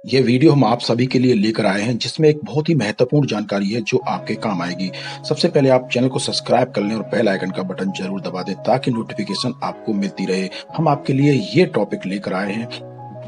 ये वीडियो हम आप सभी के लिए लेकर आए हैं, जिसमें एक बहुत ही महत्वपूर्ण जानकारी है जो आपके काम आएगी। सबसे पहले आप चैनल को सब्सक्राइब कर लें और बेल आइकन का बटन जरूर दबा दें ताकि नोटिफिकेशन आपको मिलती रहे। हम आपके लिए ये टॉपिक लेकर आए हैं,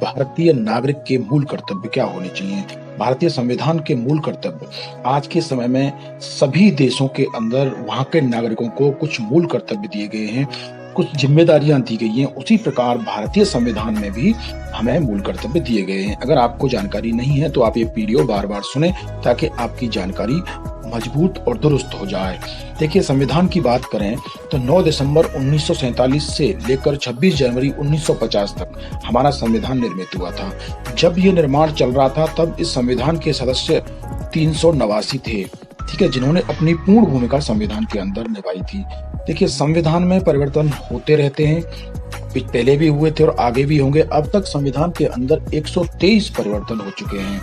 भारतीय नागरिक के मूल कर्तव्य क्या होने चाहिए। भारतीय संविधान के मूल कर्तव्य आज के समय में सभी देशों के अंदर वहां के नागरिकों को कुछ मूल कर्तव्य दिए गए हैं, कुछ जिम्मेदारियां दी गई हैं। उसी प्रकार भारतीय संविधान में भी हमें मूल कर्तव्य दिए गए हैं। अगर आपको जानकारी नहीं है तो आप ये वीडियो बार बार सुने ताकि आपकी जानकारी मजबूत और दुरुस्त हो जाए। देखिए, संविधान की बात करें तो 9 दिसंबर 1947 से लेकर 26 जनवरी 1950 तक हमारा संविधान निर्मित हुआ था। जब ये निर्माण चल रहा था तब इस संविधान के सदस्य 389 थे, ठीक है, जिन्होंने अपनी पूर्ण भूमिका संविधान के अंदर निभाई थी। देखिए, संविधान में परिवर्तन होते रहते हैं, पहले भी हुए थे और आगे भी होंगे। अब तक संविधान के अंदर 123 परिवर्तन हो चुके हैं।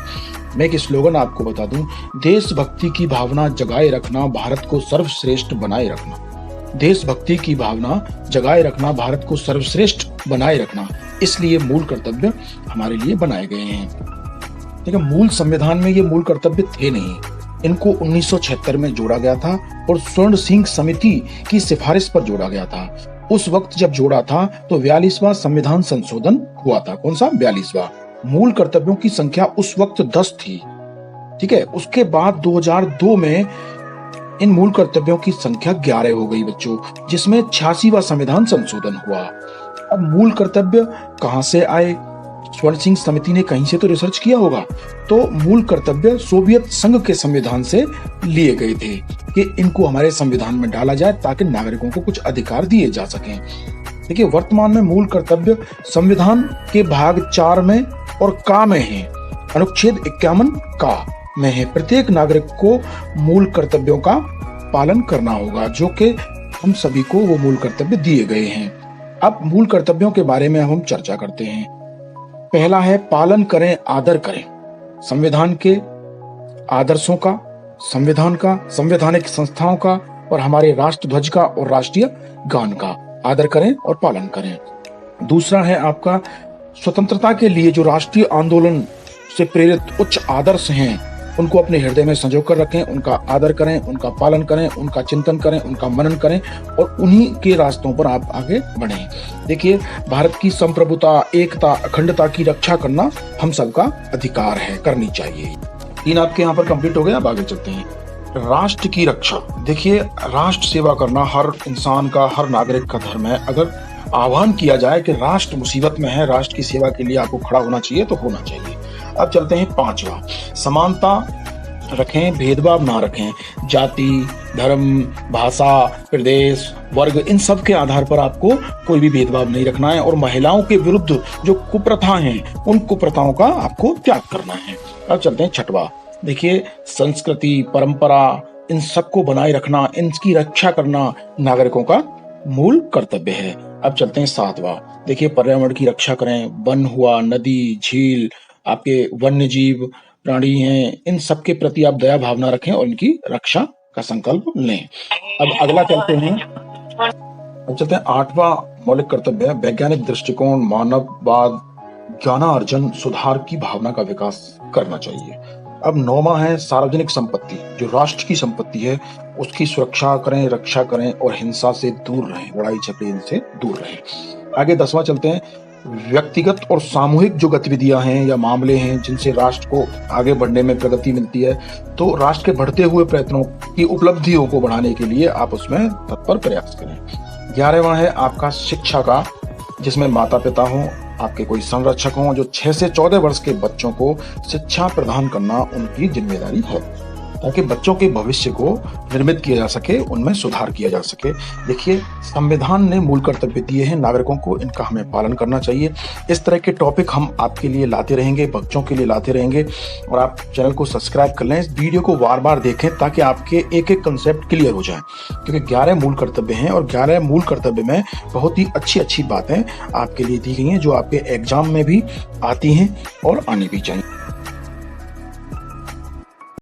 मैं एक स्लोगन आपको बता दूं, देशभक्ति की भावना जगाए रखना, भारत को सर्वश्रेष्ठ बनाए रखना। देशभक्ति की भावना जगाए रखना, भारत को सर्वश्रेष्ठ बनाए रखना, इसलिए मूल कर्तव्य हमारे लिए बनाए गए हैं। देखिए, मूल संविधान में ये मूल कर्तव्य थे नहीं, इनको 1976 में जोड़ा गया था और स्वर्ण सिंह समिति की सिफारिश पर जोड़ा गया था। उस वक्त जब जोड़ा था तो 42वां संविधान संशोधन हुआ था। कौन सा? 42वां। मूल कर्तव्यों की संख्या उस वक्त 10 थी, ठीक है। उसके बाद 2002 में इन मूल कर्तव्यों की संख्या 11 हो गई बच्चों, जिसमें 86वां संविधान संशोधन हुआ। अब मूल कर्तव्य कहां से आए? स्वर्ण सिंह समिति ने कहीं से तो रिसर्च किया होगा। तो मूल कर्तव्य सोवियत संघ के संविधान से लिए गए थे कि इनको हमारे संविधान में डाला जाए ताकि नागरिकों को कुछ अधिकार दिए जा सकें। देखिए, वर्तमान में मूल कर्तव्य संविधान के भाग 4 में और का में है, अनुच्छेद 51 का में है। प्रत्येक नागरिक को मूल कर्तव्यों का पालन करना होगा, जो कि हम सभी को वो मूल कर्तव्य दिए गए हैं। अब मूल कर्तव्यों के बारे में हम चर्चा करते हैं। पहला है पालन करें, आदर करें संविधान के आदर्शों का, संविधान का, संवैधानिक संस्थाओं का और हमारे राष्ट्रध्वज का और राष्ट्रीय गान का आदर करें और पालन करें। दूसरा है आपका स्वतंत्रता के लिए जो राष्ट्रीय आंदोलन से प्रेरित उच्च आदर्श हैं, उनको अपने हृदय में संजो कर रखें, उनका आदर करें, उनका पालन करें, उनका चिंतन करें, उनका मनन करें और उन्हीं के रास्तों पर आप आगे बढ़ें। देखिए, भारत की संप्रभुता, एकता, अखंडता की रक्षा करना हम सबका अधिकार है, करनी चाहिए। 3 आपके यहाँ पर कंप्लीट हो गया। अब आगे चलते हैं। राष्ट्र की रक्षा। देखिए, राष्ट्र सेवा करना हर इंसान का, हर नागरिक का धर्म है। अगर आह्वान किया जाए कि राष्ट्र मुसीबत में है, राष्ट्र की सेवा के लिए आपको खड़ा होना चाहिए तो होना चाहिए। अब चलते हैं 5वां, समानता रखें, भेदभाव ना रखें। जाति, धर्म, भाषा, प्रदेश, वर्ग, इन सब के आधार पर आपको कोई भी भेदभाव नहीं रखना है और महिलाओं के विरुद्ध जो कुप्रथा हैं, उन कुप्रथाओं का आपको त्याग करना है। अब चलते हैं 6वां। देखिए, संस्कृति, परंपरा, इन सबको बनाए रखना, इनकी रक्षा करना नागरिकों का मूल कर्तव्य है। अब चलते हैं 7वां। देखिए, पर्यावरण की रक्षा करें। वन हुआ, नदी, झील, आपके वन्य जीव प्राणी हैं, इन सब के प्रति आप दया भावना रखें और इनकी रक्षा का संकल्प लें। अब अगला चलते हैं। अब चलते हैं 8वां मौलिक कर्तव्य है वैज्ञानिक दृष्टिकोण, मानववाद, ज्ञानार्जन, सुधार की भावना का विकास करना चाहिए। अब 9वां है सार्वजनिक संपत्ति, जो राष्ट्र की संपत्ति है उसकी सुरक्षा करें, रक्षा करें और हिंसा से दूर रहें, लड़ाई झगड़े से दूर रहें। आगे 10वां चलते हैं। व्यक्तिगत और सामूहिक जो गतिविधियां हैं या मामले हैं जिनसे राष्ट्र को आगे बढ़ने में प्रगति मिलती है, तो राष्ट्र के बढ़ते हुए प्रयत्नों की उपलब्धियों को बढ़ाने के लिए आप उसमें तत्पर प्रयास करें। 11वां है आपका शिक्षा का, जिसमें माता पिता हों, आपके कोई संरक्षक हों, जो 6 से 14 वर्ष के बच्चों को शिक्षा प्रदान करना उनकी जिम्मेदारी है, ताकि बच्चों के भविष्य को निर्मित किया जा सके, उनमें सुधार किया जा सके। देखिए, संविधान ने मूल कर्तव्य दिए हैं नागरिकों को, इनका हमें पालन करना चाहिए। इस तरह के टॉपिक हम आपके लिए लाते रहेंगे, बच्चों के लिए लाते रहेंगे और आप चैनल को सब्सक्राइब कर लें। इस वीडियो को बार बार देखें ताकि आपके एक एक कंसेप्ट क्लियर हो जाए, क्योंकि 11 मूल कर्तव्य हैं और 11 मूल कर्तव्य में बहुत ही अच्छी अच्छी बातें आपके लिए दी गई हैं जो आपके एग्जाम में भी आती हैं और आनी भी चाहिए।